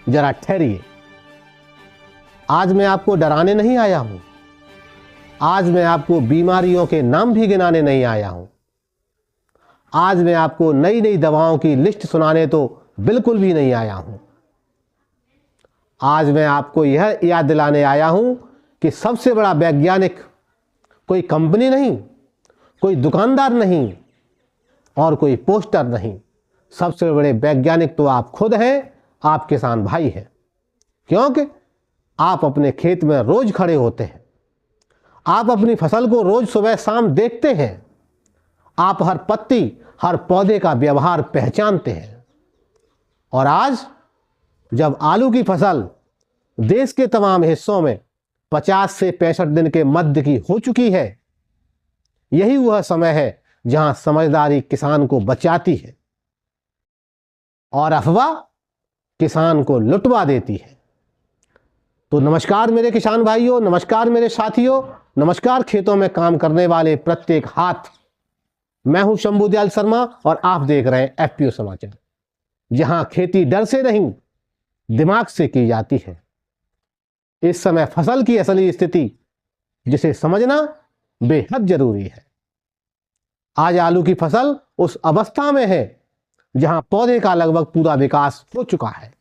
जरा ठहरिए। आज मैं आपको डराने नहीं आया हूं, आज मैं आपको बीमारियों के नाम भी गिनाने नहीं आया हूं, आज मैं आपको नई नई दवाओं की लिस्ट सुनाने तो बिल्कुल भी नहीं आया हूं। आज मैं आपको यह याद दिलाने आया हूं कि सबसे बड़ा वैज्ञानिक कोई कंपनी नहीं, कोई दुकानदार नहीं और कोई पोस्टर नहीं, सबसे बड़े वैज्ञानिक तो आप खुद हैं, आप किसान भाई हैं। क्योंकि आप अपने खेत में रोज खड़े होते हैं, आप अपनी फसल को रोज सुबह शाम देखते हैं, आप हर पत्ती हर पौधे का व्यवहार पहचानते हैं। और आज जब आलू की फसल देश के तमाम हिस्सों में 50 से 65 दिन के मध्य की हो चुकी है, यही वह समय है जहां समझदारी किसान को बचाती है और अफवाह किसान को लुटवा देती है। तो नमस्कार मेरे किसान भाइयों, नमस्कार मेरे साथियों, नमस्कार खेतों में काम करने वाले प्रत्येक हाथ। मैं हूं शंभुदयाल शर्मा और आप देख रहे हैं एफपीओ समाचार, जहां खेती डर से नहीं दिमाग से की जाती है। इस समय फसल की असली स्थिति जिसे समझना बेहद जरूरी है। आज आलू की फसल उस अवस्था में है जहां पौधे का लगभग पूरा विकास हो चुका है।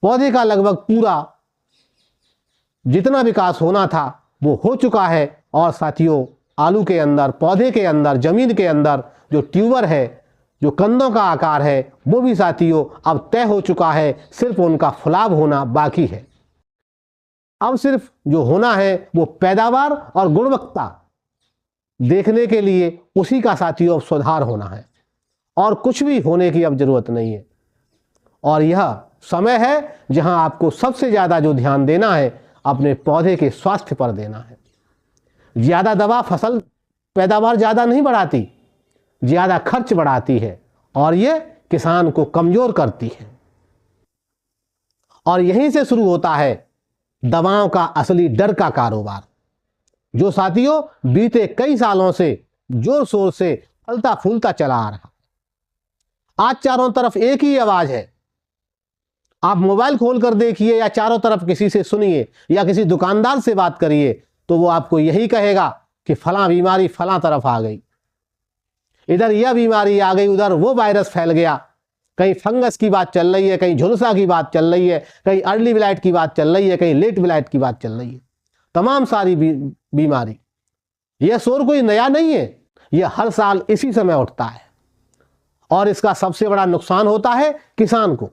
पौधे का लगभग पूरा जितना विकास होना था वो हो चुका है। और साथियों, आलू के अंदर, पौधे के अंदर, जमीन के अंदर जो ट्यूबर है, जो कंदों का आकार है, वो भी साथियों अब तय हो चुका है। सिर्फ उनका फुलाव होना बाकी है। अब सिर्फ जो होना है वो पैदावार और गुणवत्ता देखने के लिए उसी का साथियों अब सुधार होना है और कुछ भी होने की अब जरूरत नहीं है। और यह समय है जहां आपको सबसे ज्यादा जो ध्यान देना है अपने पौधे के स्वास्थ्य पर देना है। ज्यादा दवा फसल पैदावार ज्यादा नहीं बढ़ाती, ज्यादा खर्च बढ़ाती है और यह किसान को कमजोर करती है। और यहीं से शुरू होता है दवाओं का असली डर का कारोबार, जो साथियों बीते कई सालों से जोर शोर से फलता फूलता चला आ रहा। आज चारों तरफ एक ही आवाज है। आप मोबाइल खोल कर देखिए या चारों तरफ किसी से सुनिए या किसी दुकानदार से बात करिए तो वो आपको यही कहेगा कि फलां बीमारी फलां तरफ आ गई, इधर यह बीमारी आ गई, उधर वो वायरस फैल गया। कहीं फंगस की बात चल रही है, कहीं झुलसा की बात चल रही है, कहीं अर्ली विलाइट की बात चल रही है, कहीं लेट विलाइट की बात चल रही है। तमाम सारी बीमारी, यह शोर कोई नया नहीं है, यह हर साल इसी समय उठता है और इसका सबसे बड़ा नुकसान होता है किसान को।